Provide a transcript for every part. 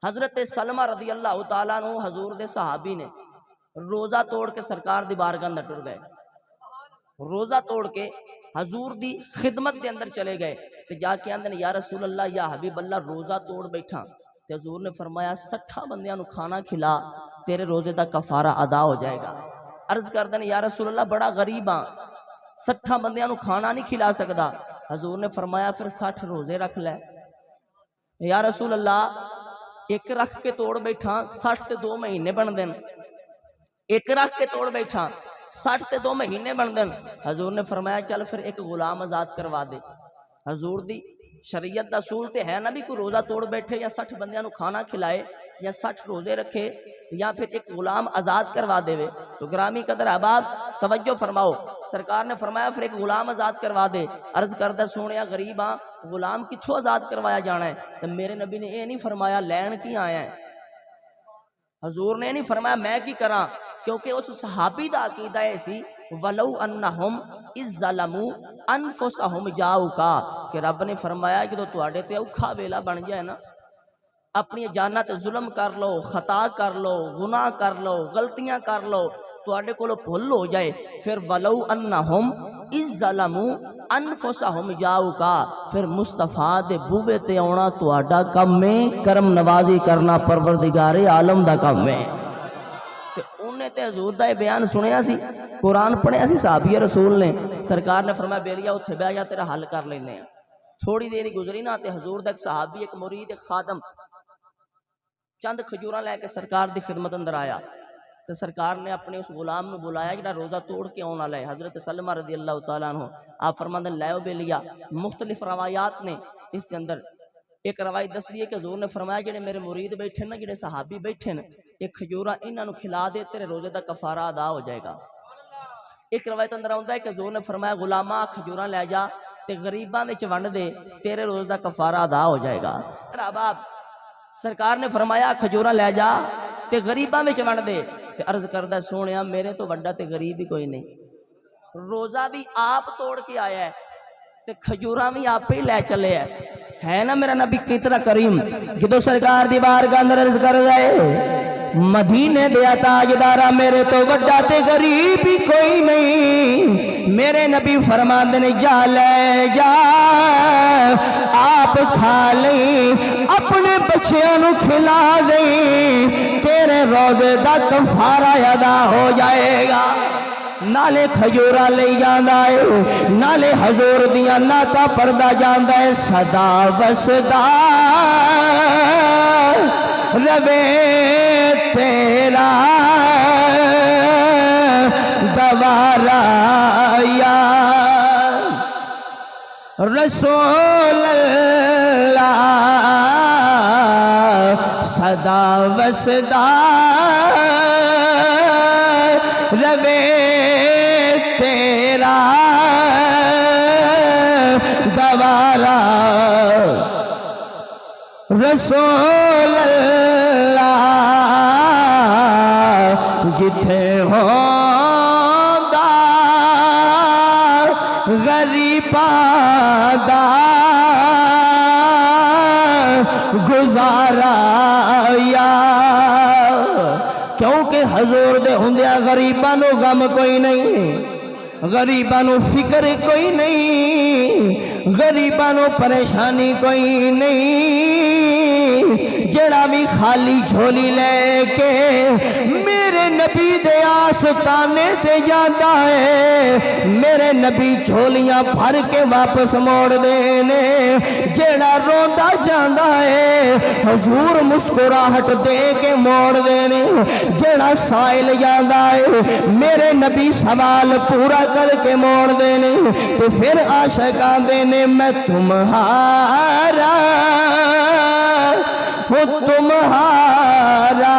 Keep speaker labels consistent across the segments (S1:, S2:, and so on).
S1: حضرت سلمہ رضی اللہ تعالیٰ عنہ حضور دے صحابی نے روزہ توڑ کے سرکار دی بارگاہ اندر ٹر گئے، روزہ توڑ کے حضور دی خدمت دے اندر چلے گئے تے جا کے آندے یا رسول اللہ یا حبیب اللہ روزہ توڑ بیٹھا تے حضور نے فرمایا 60 بندیاں نو کھانا کھلا تیرے روزے دا کفارہ ادا ہو جائے گا۔ عرض کر دیں یا رسول اللہ بڑا غریب ہاں 60 بندیاں نو کھانا نہیں کھلا سکدا، حضور نے فرمایا پھر 60 روزے رکھ لے۔ یا رسول اللہ ایک رکھ کے توڑ بیٹھا 60 تے 2 مہینے بن دین، ایک رکھ کے توڑ بیٹھا 60 تے 2 مہینے بن دین۔ حضور نے فرمایا چل پھر ایک غلام آزاد کروا دے۔ حضور دی شریعت دا اصول تے ہے نا بھی کوئی روزہ توڑ بیٹھے یا 60 بندیاں نو کھانا کھلائے یا 60 روزے رکھے یا پھر ایک غلام آزاد کروا دے وے۔ تو گرامی قدر احباب توجہ فرماؤ، سرکار نے فرمایا پھر ایک غلام آزاد کروا دے۔ عرض کردہ سونیا غریب ہاں غلام کتھوں آزاد کروایا جانا ہے؟ تو میرے نبی نے یہ نہیں فرمایا لین کی آیا ہے، حضور نے نہیں فرمایا میں کی کراں، کیونکہ اس صحابی دا عقیدہ ایسی وَلَوْ أَنَّهُمْ إِذْ ظَلَمُوا أَنفُسَهُمْ جَاءُوكَ کہ رب نے فرمایا کہ تو تواڈے تے اوکھا ویلا بن جائے نا، اپنی جاناں تے ظلم کر لو، خطا کر لو، گناہ کر لو، غلطیاں کر لو، تواڈے کولوں بھول ہو جائے، پھر وَلَوْ أَنَّهُمْ اِذْ ظَلَمُوا أَنفُسَهُمْ جَاءُوكَ پھر مصطفیٰ دے بوے تے آنا تواڈا کم ہے، کرم نوازی کرنا پروردگار عالم دا کم ہے۔ تے انہیں تے حضور دا بیان سنیا سی، قرآن پڑھیا سی صحابی رسول نے، سرکار نے فرمایا بیلیا اتھے بیٹھ جا تیرا حل کر لینے ہیں۔ تھوڑی دیری گزری نا تے حضور دا ایک صحابی ایک مرید ایک خادم چند کھجوراں لے کے سرکار دی خدمت اندر آیا تو سرکار نے اپنے اس غلام نو بلایا جڑا روزہ توڑ کے آنا لے۔ حضرت سلمہ رضی اللہ تعالیٰ عنہ آپ فرماندے لے بے لیا۔ مختلف روایات نے اس کے اندر ایک روایت دس دی ہے کہ حضور نے فرمایا جڑے میرے مرید بیٹھے نا جڑے صحابی بیٹھے نا ایک کھجورا انہاں نو کھلا دے تیرے روزے دا کفارہ ادا ہو جائے گا۔ ایک روایت اندر آندا ہے کہ حضور نے فرمایا غلاماں کھجوراں لے جا تے غریباں وچ ونڈ دے تیرے روزے دا کفارہ ادا ہو جائے گا۔ احباب سرکار نے فرمایا کھجوراں لے جا تے غریباں وچ ونڈ دے تے عرض کردہ سونیا میرے تو وڈا تے غریب ہی کوئی نہیں، روزہ بھی آپ توڑ کے آیا ہے تے کھجوراں بھی آپ ہی لے چلے ہے نا میرا نبی کتنا کریم۔ جدو سرکار دی بارگاہ اندر عرض کر رہے مدینے دیا تاجدارا میرے تو وڈا تے غریب ہی کوئی نہیں، میرے نبی فرماندے نے جا لے جا آپ کھا لیں اپنے بچیاں نو کھلا دیں تیرے روزے دا کفارہ ادا ہو جائے گا۔ نالے کھجورا لے جاندہ ہے نالے حضور دیا ناتا پردہ جاندہ ہے صدا وصدا ربے تیرا دوارا یا رسول اللہ صدا وصدا ربے تیرا دوارا رسول اللہ جتھے ہوندا غریباں دا گزارا یا کیونکہ حضور دے ہوندیا غریباں نو غم کوئی نہیں، غریباں نو فکر کوئی نہیں، غریباں نو پریشانی کوئی نہیں، جڑا بھی خالی جھولی لے کے میرے نبی دے آستانے تے جاتا ہے میرے نبی جھولیاں بھر کے واپس موڑ دینے، جڑا روندا جاندا ہے حضور مسکراہٹ دے کے موڑ دینے، جڑا سائل جاندا ہے میرے نبی سوال پورا کر کے موڑ دینے، تو پھر عاشقاں دینے میں تمہارا ہوں تمہارا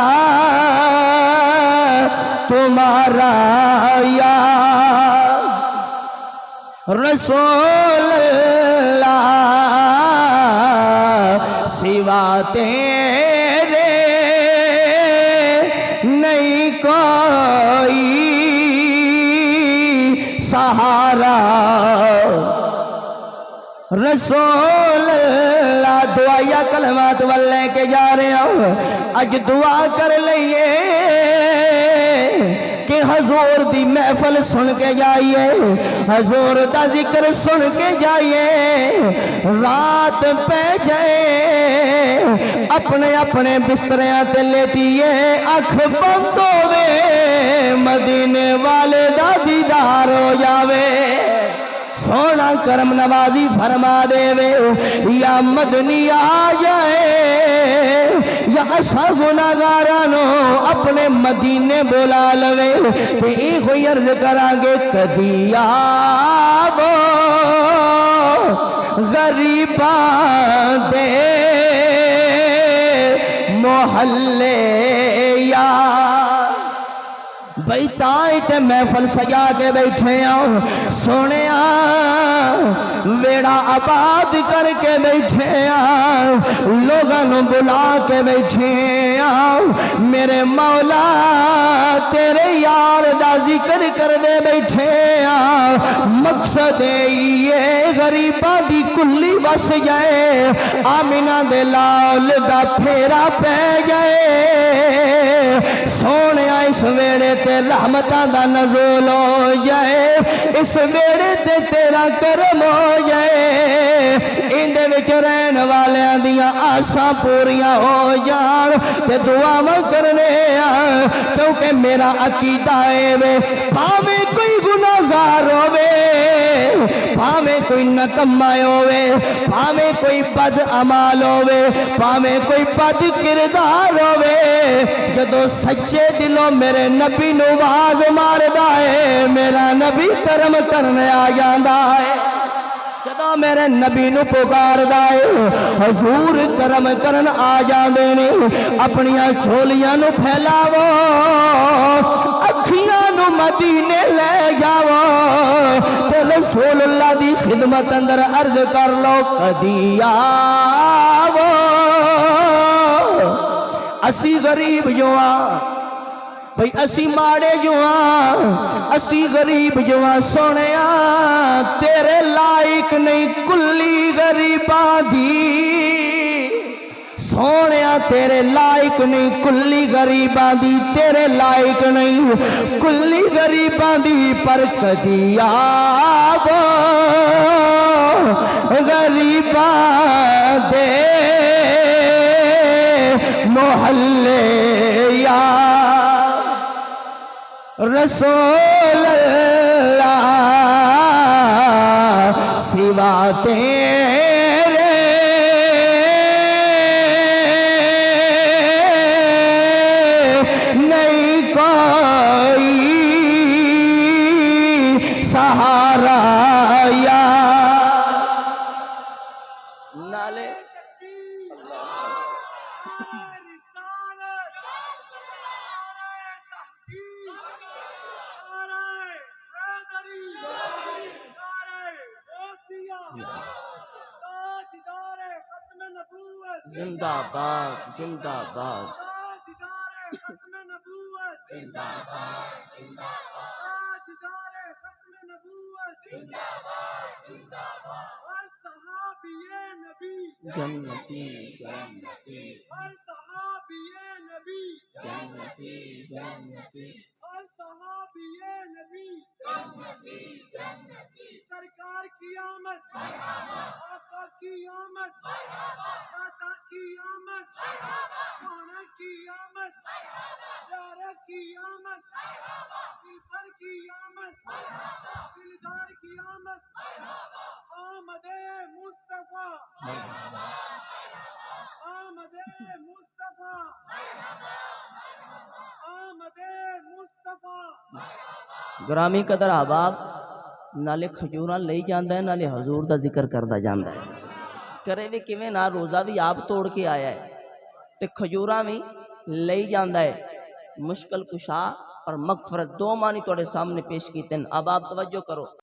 S1: تمہارا یا رسول اللہ سوا تیرے نہیں کوئی سہارا رسول اللہ دعائیا کلمات والے کے جا رہے ہو اج دعا کر لئیے کہ حضور دی محفل سن کے جائیے حضور دا ذکر سن کے جائیے رات پہ جائے اپنے اپنے بستریاں تے لیٹیے اکھ بند ہوے مدینے والے دا دیدار ہو جاوے سونا کرم نوازی فرما دے وے یا مدنی آ جائے یا اسا گناہگارانو اپنے مدینے بلا لوے تے ای کوئی عرض کرانگے کدی آبو غریبان دے محلے یا بیٹھائے تے محفل سجا کے بیٹھے آؤ سونے ویڑا آباد کر کے بیٹھے آؤ لوگوں بلا کے بیٹھے آؤ میرے مولا تیرے یار دا ذکر کر دے بیٹھے آؤ مقصد یہ غریبہ دی کلی بس جائے آمینہ دے لال دا پھیرا پہ جائے سونے اس ویڑے تے رحمتاں دا نزول ہو جائے اس ویڑے تے تیرا کرم ہو جائے اندے وچ رہن والیاں دیاں آساں پوریاں ہو جان تے دعاواں کرنے کیونکہ میرا عقیدہ ہے وے بھاویں کوئی گناہگار ہووے بھاویں کوئی نکما ہووے بھاویں کوئی بد عمال ہووے بھاویں کوئی بد کردار ہووے جدو سچے دلوں میرے نبی نو آواز ماردا ہے میرا نبی کرم کرنے آ جاندا ہے جدو میرے نبی نو پکاردا ہے حضور کرم کرن آ جاندے نے اپنیاں چھولیاں نو پھیلاو اکھیاں نو مدینے لے جاو تے رسول اللہ دی خدمت اندر عرض کر لو کدی آو اسی غریب جو بھئی اسی ماڑے جو اسی غریب جو سونے تیرے لائق نہیں کلی غریباں دی سونے تیرے لائق نہیں کلی غریباں دی تیرے لائق نہیں کلی غریباں دی پر کدی آبو غریباں دے محلے یا رسول اللہ سوا تیرے نہیں کوئی سہارا یا نالے زندہ باد زندہ باد
S2: ختم نبوت زندہ باد زندہ باد ختم نبوت زندہ باد زندہ باد ہر صحابی نبی
S1: جنتی جنتی
S2: ہر صحابی نبی
S1: جنتی جنتی
S2: ہر صحابی نبی جنتی جنتی سرکار کی آمد مرحبا آقا کی آمد مرحبا داتا کی آمد مرحبا سونا کی آمد مرحبا پیارا کی آمد مرحبا دلبر کی آمد مرحبا دلدار کی آمد مرحبا آمد مصطفیٰ مرحبا آمد مصطفیٰ آمد مصطفیٰ
S1: گرامی قدر احباب نالے کھجوراں لئی جاندا ہے نالے حضور دا ذکر کردا جاندا ہے کرے وی کیویں نہ روزہ بھی آپ توڑ کے آیا ہے تے کھجوراں بھی لئی جاندا ہے مشکل کشا اور مغفرت دو معنی تواڈے سامنے پیش کیتے ہیں اب آپ توجہ کرو